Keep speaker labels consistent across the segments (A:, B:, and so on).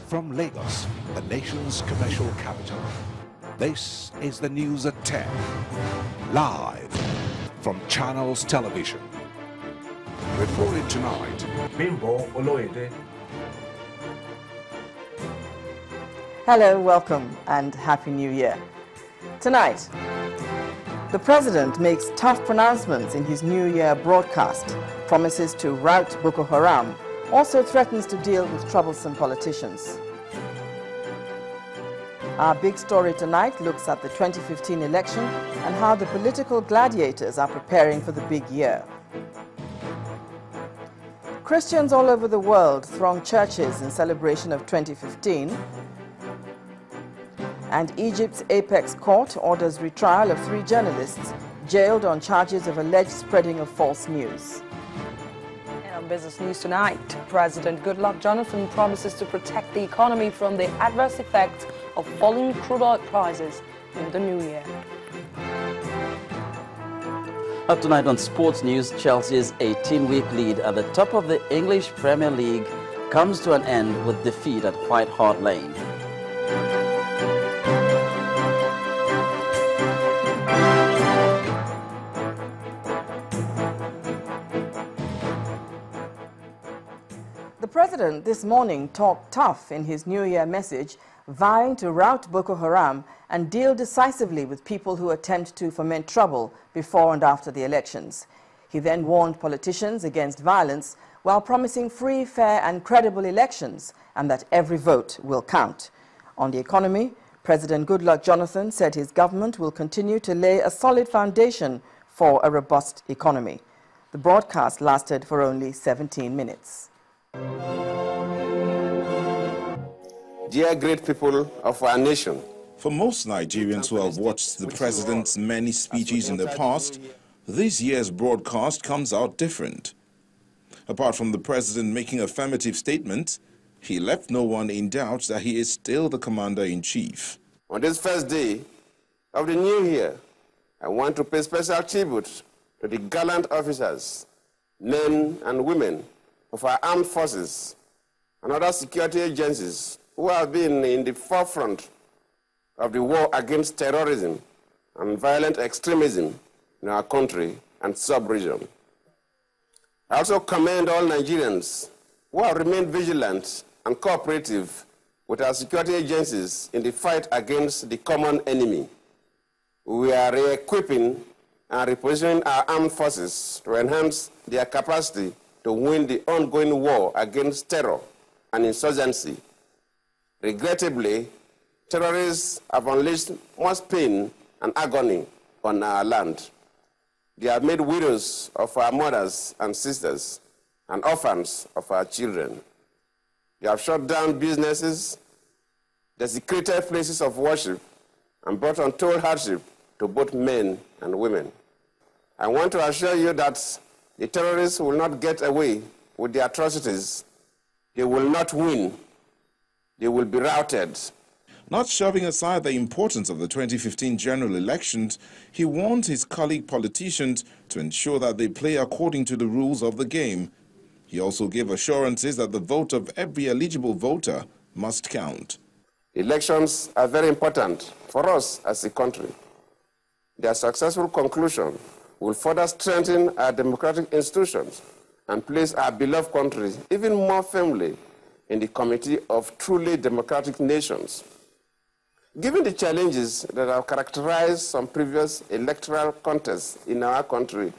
A: From Lagos, the nation's commercial capital, this is the news at 10, live from Channels Television. Reporting tonight,
B: Bimbo Oloyede.
C: Hello, welcome, and Happy New Year. Tonight, the President makes tough pronouncements in his New Year broadcast, promises to rout Boko Haram, also threatens to deal with troublesome politicians. Our big story tonight looks at the 2015 election and how the political gladiators are preparing for the big year. Christians all over the world throng churches in celebration of 2015, and Egypt's apex court orders retrial of 3 journalists jailed on charges of alleged spreading of false news.
D: And on Business News tonight, President Goodluck Jonathan promises to protect the economy from the adverse effects of falling crude oil prices in the new year.
E: Up tonight on Sports News, Chelsea's 18-week lead at the top of the English Premier League comes to an end with defeat at White Hart Lane.
C: The President this morning talked tough in his New Year message, vowing to rout Boko Haram and deal decisively with people who attempt to foment trouble before and after the elections. He then warned politicians against violence while promising free, fair and credible elections and that every vote will count. On the economy, President Goodluck Jonathan said his government will continue to lay a solid foundation for a robust economy. The broadcast lasted for only 17 minutes.
F: Dear great people of our nation,
G: for most Nigerians who have watched the president's many speeches in the past, this year's broadcast comes out different. Apart from the president making affirmative statements, he left no one in doubt that he is still the commander-in-chief.
F: On this first day of the new year, I want to pay special tribute to the gallant officers, men and women of our armed forces and other security agencies who have been in the forefront of the war against terrorism and violent extremism in our country and sub-region. I also commend all Nigerians who have remained vigilant and cooperative with our security agencies in the fight against the common enemy. We are re-equipping and repositioning our armed forces to enhance their capacity to win the ongoing war against terror and insurgency. Regrettably, terrorists have unleashed much pain and agony on our land. They have made widows of our mothers and sisters and orphans of our children. They have shut down businesses, desecrated places of worship, and brought untold hardship to both men and women. I want to assure you that the terrorists will not get away with their atrocities. They will not win. They will be routed.
G: Not shoving aside the importance of the 2015 general elections, he warned his colleague politicians to ensure that they play according to the rules of the game. He also gave assurances that the vote of every eligible voter must count.
F: Elections are very important for us as a country. Their successful conclusion will further strengthen our democratic institutions and place our beloved country even more firmly in the committee of truly democratic nations. Given the challenges that have characterized some previous electoral contests in our country,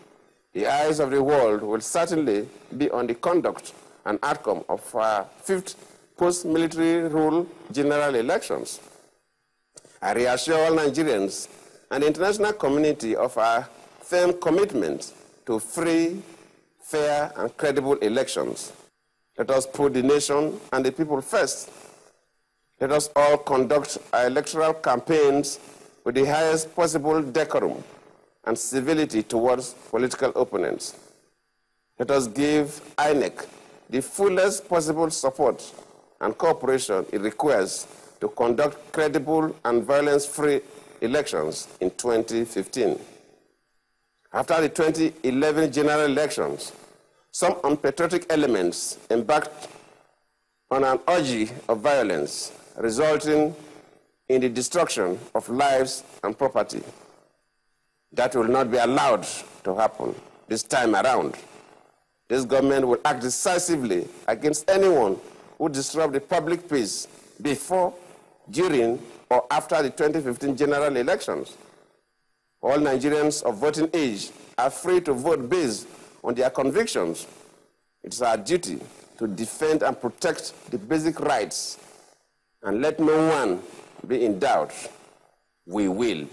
F: the eyes of the world will certainly be on the conduct and outcome of our 5th post-military rule general elections. I reassure all Nigerians and the international community of our firm commitment to free, fair, and credible elections. Let us put the nation and the people first. Let us all conduct our electoral campaigns with the highest possible decorum and civility towards political opponents. Let us give INEC the fullest possible support and cooperation it requires to conduct credible and violence-free elections in 2015. After the 2011 general elections, some unpatriotic elements embarked on an orgy of violence resulting in the destruction of lives and property. That will not be allowed to happen this time around. This government will act decisively against anyone who disrupts the public peace before, during, or after the 2015 general elections. All Nigerians of voting age are free to vote based on their convictions. It's our duty to defend and protect the basic rights and let no one be in doubt. We will.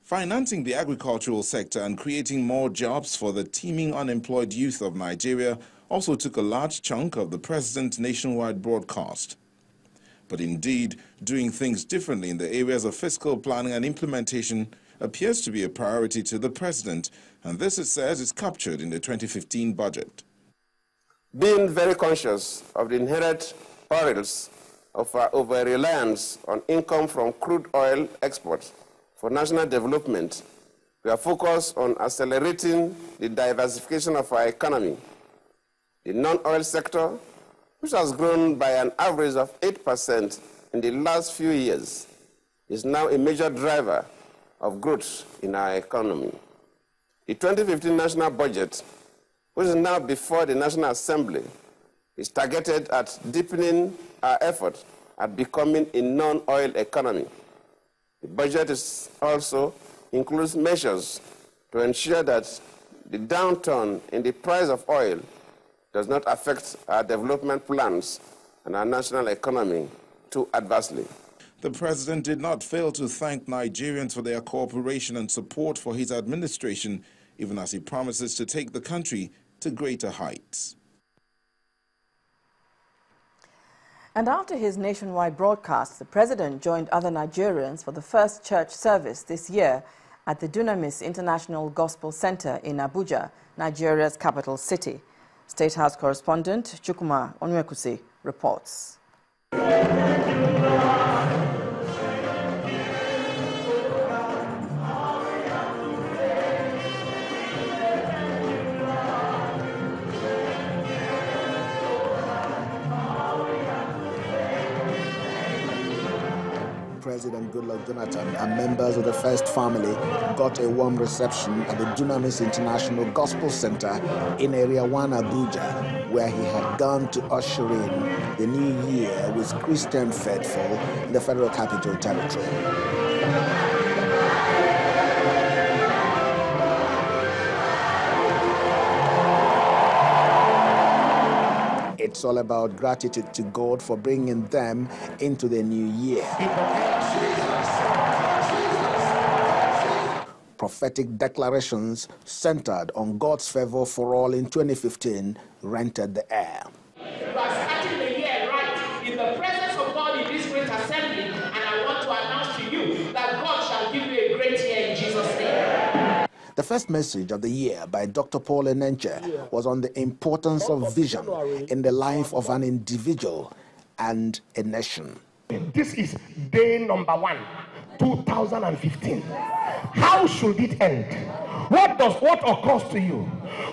G: Financing the agricultural sector and creating more jobs for the teeming unemployed youth of Nigeria also took a large chunk of the president's nationwide broadcast. But indeed, doing things differently in the areas of fiscal planning and implementation appears to be a priority to the president, and this, it says, is captured in the 2015 budget.
F: Being very conscious of the inherent perils of our over-reliance on income from crude oil exports for national development, we are focused on accelerating the diversification of our economy. The non-oil sector, which has grown by an average of 8% in the last few years, is now a major driver of growth in our economy. The 2015 national budget, which is now before the National Assembly, is targeted at deepening our effort at becoming a non-oil economy. The budget also includes measures to ensure that the downturn in the price of oil does not affect our development plans and our national economy too adversely.
G: The president did not fail to thank Nigerians for their cooperation and support for his administration, even as he promises to take the country to greater heights.
C: And after his nationwide broadcast, the president joined other Nigerians for the first church service this year at the Dunamis International Gospel Center in Abuja, Nigeria's capital city. State House correspondent Chukwuma Onwekusi reports.
B: President Goodluck Jonathan and members of the First Family got a warm reception at the Dunamis International Gospel Center in Area 1 Abuja, where he had gone to usher in the new year with Christian faithful in the Federal Capital Territory. It's all about gratitude to God for bringing them into the new year. Prophetic declarations centered on God's favor for all in 2015 rented the air.
H: You are starting the year right in the presence of God in this great assembly, and I want to announce to you that God shall give you a great year in Jesus' name.
B: The first message of the year by Dr. Paul Enenche was on the importance of vision in the life of an individual and a nation.
I: This is day number 1, 2015. How should it end? What occurs to you?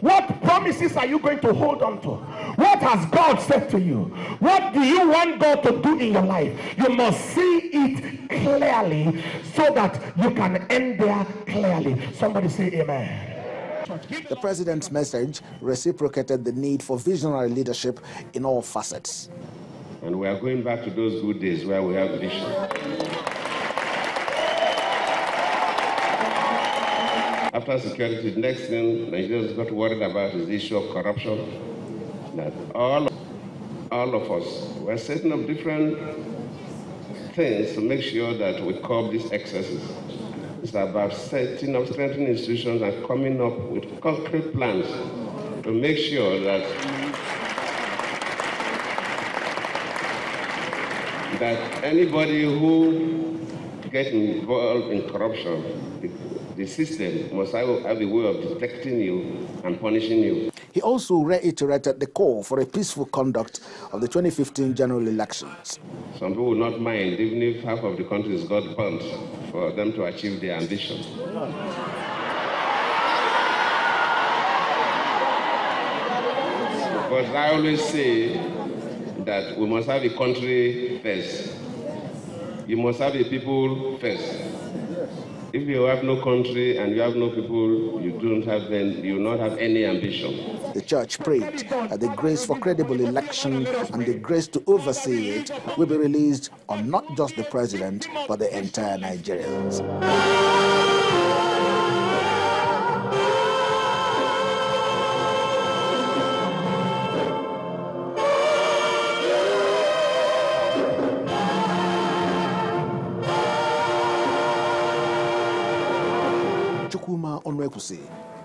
I: What promises are you going to hold on to? What has God said to you? What do you want God to do in your life? You must see it clearly so that you can end there clearly. Somebody say amen.
B: The president's message reciprocated the need for visionary leadership in all facets.
F: And we are going back to those good days where we have vision. After security, the next thing Nigerians got worried about is the issue of corruption. That all of us were setting up different things to make sure that we curb these excesses. It's about setting up, strengthening institutions and coming up with concrete plans to make sure that anybody who gets involved in corruption, the system must have a way of detecting you and punishing you.
B: He also reiterated the call for a peaceful conduct of the 2015 general elections.
F: Some people will not mind, even if half of the country is got burnt, for them to achieve their ambition. But I always say, that we must have a country first. You must have a people first. If you have no country and you have no people, you will not have any ambition.
B: The church prayed that the grace for credible election and the grace to oversee it will be released on not just the president, but the entire Nigerians.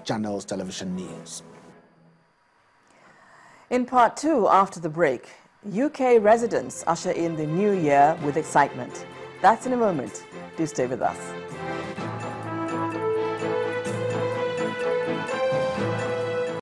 B: Channels Television News.
C: In part 2, after the break, UK residents usher in the new year with excitement. That's in a moment. Do stay with us.